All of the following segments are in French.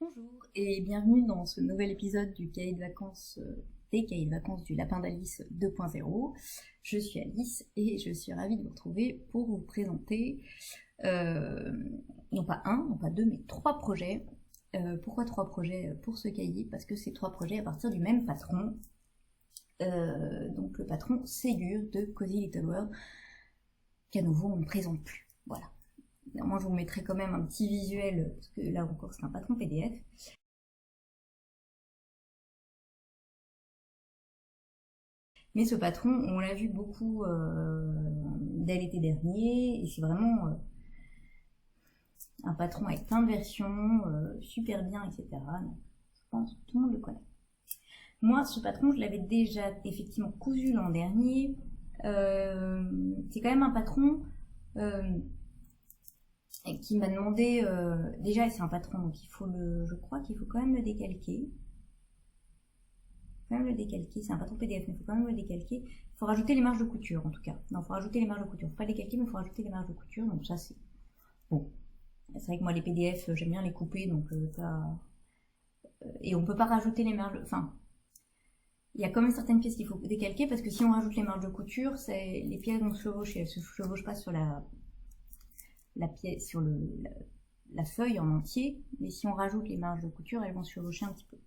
Bonjour et bienvenue dans ce nouvel épisode du cahier de vacances, des cahiers de vacances du Lapin d'Alice 2.0. Je suis Alice et je suis ravie de vous retrouver pour vous présenter non pas un, non pas deux, mais 3 projets. Pourquoi 3 projets pour ce cahier? Parce que c'est 3 projets à partir du même patron. Donc le patron Ségur de Cozy Little World, qu'à nouveau on ne présente plus. Voilà. Moi je vous mettrai quand même un petit visuel, parce que là encore c'est un patron PDF. Mais ce patron, on l'a vu beaucoup dès l'été dernier, et c'est vraiment un patron avec plein de versions, super bien, etc. Donc, je pense que tout le monde le connaît. Moi, ce patron, je l'avais déjà effectivement cousu l'an dernier. C'est quand même un patron qui m'a demandé... déjà, c'est un patron, donc je crois qu'il faut quand même le décalquer. C'est un patron PDF, mais il faut quand même le décalquer. Il faut rajouter les marges de couture, en tout cas. Non, il faut rajouter les marges de couture. Il ne faut pas le décalquer, mais il faut rajouter les marges de couture. Donc ça, c'est bon. C'est vrai que moi, les PDF, j'aime bien les couper, donc et on peut pas rajouter les marges... Enfin, il y a quand même certaines pièces qu'il faut décalquer, parce que si on rajoute les marges de couture, les pièces vont se chevaucher. Elles se chevauchent pas sur la pièce, sur la feuille en entier, mais si on rajoute les marges de couture, elles vont se chevaucher un petit peu.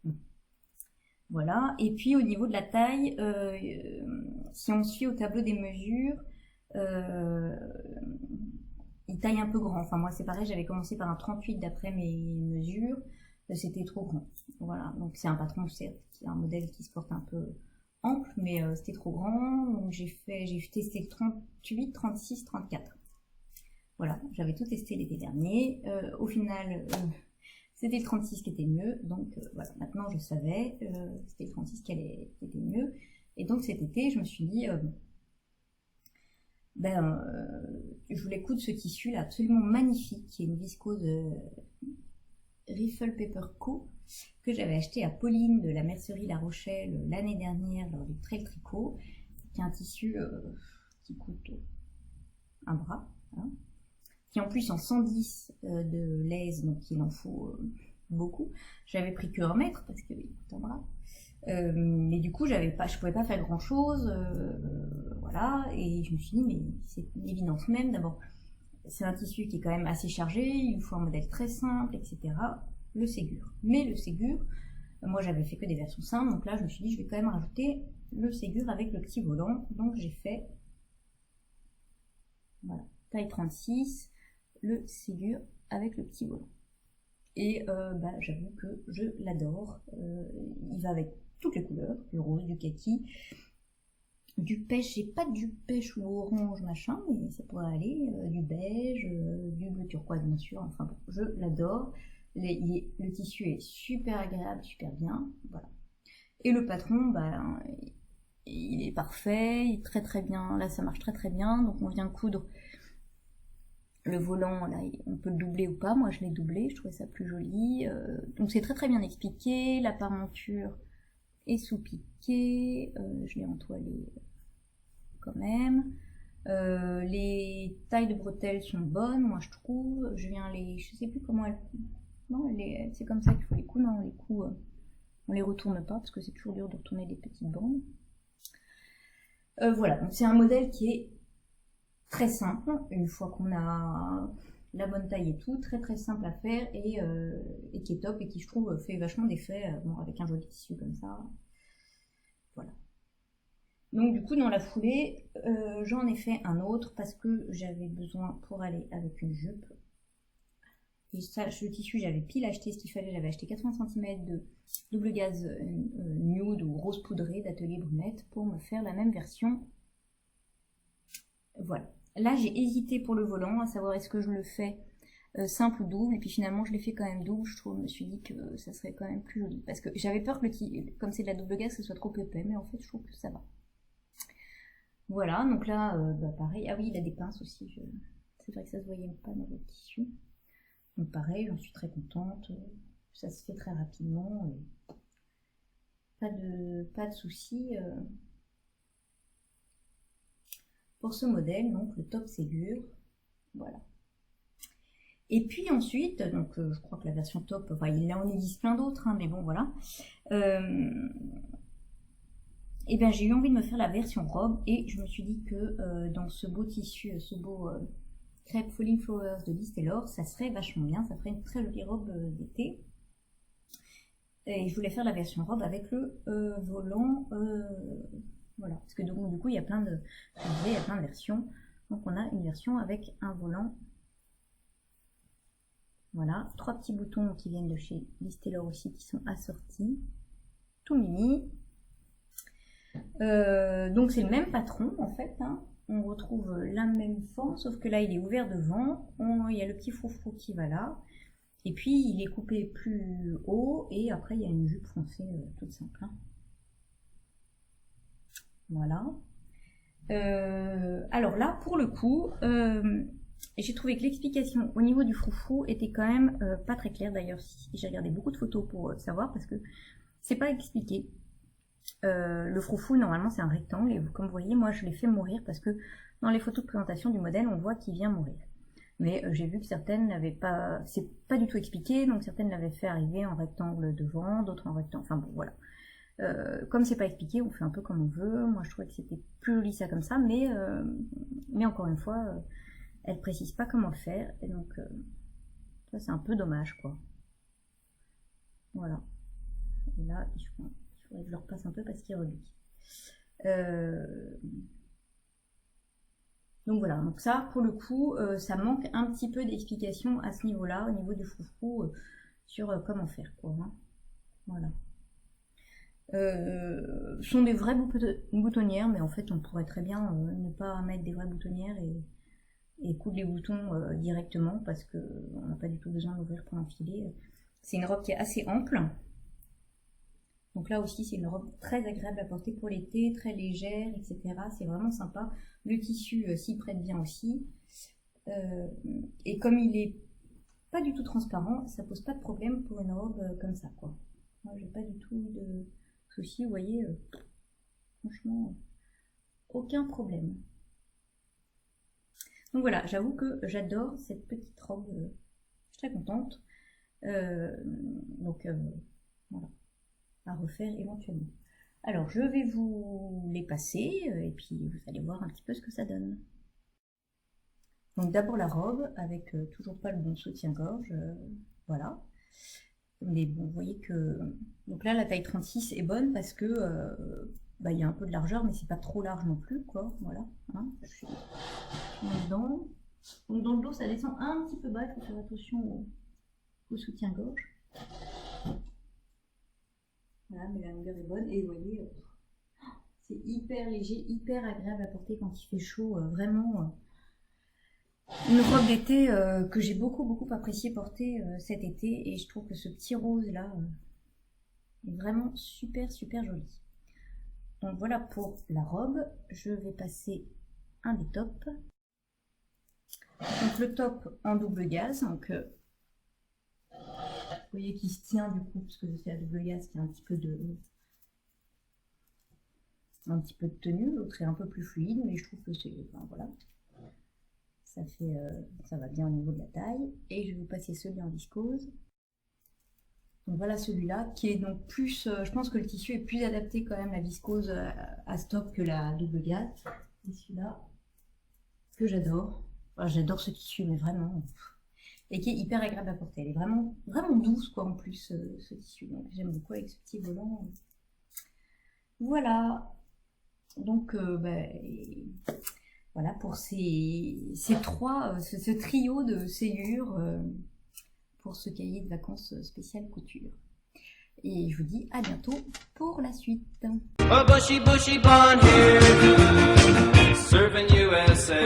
Voilà, et puis au niveau de la taille, si on suit au tableau des mesures, il taille un peu grand. Enfin moi c'est pareil, j'avais commencé par un 38 d'après mes mesures, c'était trop grand. Voilà, donc c'est un patron certes, qui a un modèle qui se porte un peu ample, mais c'était trop grand, donc j'ai testé 38, 36, 34. Voilà, j'avais tout testé l'été dernier. Au final, c'était le 36 qui était mieux, donc voilà, maintenant je savais, c'était le 36 qui était mieux. Et donc cet été, je me suis dit, je voulais coudre ce tissu là absolument magnifique, qui est une viscose Riffle Paper Co, que j'avais acheté à Pauline de la mercerie La Rochelle l'année dernière lors du Trail Tricot, qui est un tissu qui coûte un bras, hein, qui en plus en 110 de l'aise, donc il en faut beaucoup. J'avais pris que 1 mètre parce qu'il coûte un bras. Mais du coup, je pouvais pas faire grand chose, voilà, et je me suis dit, mais c'est une évidence même. D'abord, c'est un tissu qui est quand même assez chargé, il faut un modèle très simple, etc. Le Ségur. Mais le Ségur, moi j'avais fait que des versions simples, donc là je me suis dit, je vais quand même rajouter le Ségur avec le petit volant. Donc j'ai fait, voilà, taille 36, le Ségur avec le petit volant. Et j'avoue que je l'adore. Il va avec toutes les couleurs, du rose, du kaki, du pêche. J'ai pas du pêche ou orange machin, mais ça pourrait aller. Du beige, du bleu turquoise bien sûr. Enfin bon, je l'adore. Le tissu est super agréable, super bien. Voilà. Et le patron, il est parfait, il est très très bien. Là, ça marche très très bien. Donc on vient coudre le volant, là, on peut le doubler ou pas. Moi, je l'ai doublé, je trouvais ça plus joli. Donc c'est très très bien expliqué. La parenture est sous-piquée. Je l'ai entoilé quand même. Les tailles de bretelles sont bonnes, moi je trouve. Je sais plus comment elles... Non, c'est comme ça qu'il faut les coudre. Non, les coups, on les retourne pas parce que c'est toujours dur de retourner les petites bandes. Voilà, donc c'est un modèle qui est très simple, une fois qu'on a la bonne taille et tout, très très simple à faire et qui est top et qui je trouve fait vachement d'effet avec un joli tissu comme ça. Voilà. Donc du coup dans la foulée, j'en ai fait un autre parce que j'avais besoin pour aller avec une jupe. Et ça, le tissu, j'avais pile acheté ce qu'il fallait, j'avais acheté 80 cm de double gaze nude ou rose poudré d'Atelier Brunette pour me faire la même version. Voilà. Là, j'ai hésité pour le volant, à savoir est-ce que je le fais simple ou double, et puis finalement je l'ai fait quand même double. Je me suis dit que ça serait quand même plus joli, parce que j'avais peur que comme c'est de la double gaze, ça soit trop épais, mais en fait je trouve que ça va. Voilà, donc là, pareil. Ah oui, il a des pinces aussi, c'est vrai que ça se voyait pas dans le tissu. Donc pareil, j'en suis très contente, ça se fait très rapidement, pas de soucis pour ce modèle, donc le top Ségur, voilà. Et puis ensuite, donc je crois que la version top, enfin il en existe plein d'autres, hein, mais bon voilà. Et bien j'ai eu envie de me faire la version robe et je me suis dit que dans ce beau tissu, ce beau crêpe Falling Flowers de Liz Taylor, ça serait vachement bien, ça ferait une très jolie robe d'été. Et je voulais faire la version robe avec le volant, voilà, parce que donc, du coup il y a plein de, il y a plein de versions. Donc on a une version avec un volant, voilà, 3 petits boutons qui viennent de chez Liz Taylor aussi, qui sont assortis, tout mini. Donc c'est le même patron en fait, hein. On retrouve la même forme, sauf que là il est ouvert devant, il y a le petit froufrou qui va là, et puis il est coupé plus haut, et après il y a une jupe foncée toute simple, hein. Voilà. Alors là pour le coup, j'ai trouvé que l'explication au niveau du froufrou était quand même pas très claire. D'ailleurs j'ai regardé beaucoup de photos pour savoir, parce que c'est pas expliqué. Le froufrou normalement c'est un rectangle, et comme vous voyez moi je l'ai fait mourir parce que dans les photos de présentation du modèle on voit qu'il vient mourir, mais j'ai vu que certaines n'avaient pas, c'est pas du tout expliqué, donc certaines l'avaient fait arriver en rectangle devant, d'autres en rectangle, enfin bon voilà. Comme c'est pas expliqué, on fait un peu comme on veut. Moi je trouvais que c'était plus joli ça comme ça, mais encore une fois elle précise pas comment le faire, et donc ça c'est un peu dommage quoi. Voilà, et là je le repasse un peu parce qu'il reluit. Donc voilà, donc ça pour le coup ça manque un petit peu d'explication à ce niveau là, au niveau du froufrou, sur comment faire quoi, hein. Voilà. Sont des vraies boutonnières, mais en fait on pourrait très bien ne pas mettre des vraies boutonnières et coudre les boutons directement, parce qu'on n'a pas du tout besoin d'ouvrir pour enfiler. C'est une robe qui est assez ample. Donc là aussi c'est une robe très agréable à porter pour l'été, très légère, etc. C'est vraiment sympa. Le tissu s'y prête bien aussi. Et comme il est pas du tout transparent, ça pose pas de problème pour une robe comme ça quoi. Moi j'ai pas du tout de souci, vous voyez, franchement aucun problème. Donc voilà, j'avoue que j'adore cette petite robe, je suis très contente. Donc voilà, à refaire éventuellement. Alors je vais vous les passer et puis vous allez voir un petit peu ce que ça donne. Donc d'abord la robe avec toujours pas le bon soutien-gorge, voilà. Mais bon, vous voyez que donc là la taille 36 est bonne parce que il y a un peu de largeur, mais c'est pas trop large non plus quoi. Voilà, hein, je suis dedans. Donc dans le dos ça descend un petit peu bas, il faut faire attention au soutien-gorge. Voilà, mais la longueur est bonne, et vous voyez, c'est hyper léger, hyper agréable à porter quand il fait chaud, vraiment. Une robe d'été que j'ai beaucoup apprécié porter cet été, et je trouve que ce petit rose là est vraiment super joli. Donc voilà pour la robe. Je vais passer un des tops. Donc le top en double gaze, donc vous voyez qu'il se tient du coup, parce que c'est la double gaze qui a un petit peu de tenue. L'autre est un peu plus fluide, mais je trouve que c'est, enfin, voilà, ça fait, ça va bien au niveau de la taille. Et je vais vous passer celui en viscose. Donc voilà celui-là qui est donc plus, je pense que le tissu est plus adapté quand même, la viscose à stop, que la double gaze. Et celui-là que j'adore. Enfin, j'adore ce tissu, mais vraiment, et qui est hyper agréable à porter. Elle est vraiment douce quoi en plus, ce tissu. Donc j'aime beaucoup avec ce petit volant. Voilà. Donc voilà pour ces trois, ce trio de Ségur pour ce cahier de vacances spécial couture. Et je vous dis à bientôt pour la suite. A bushy blonde hair, serving USA.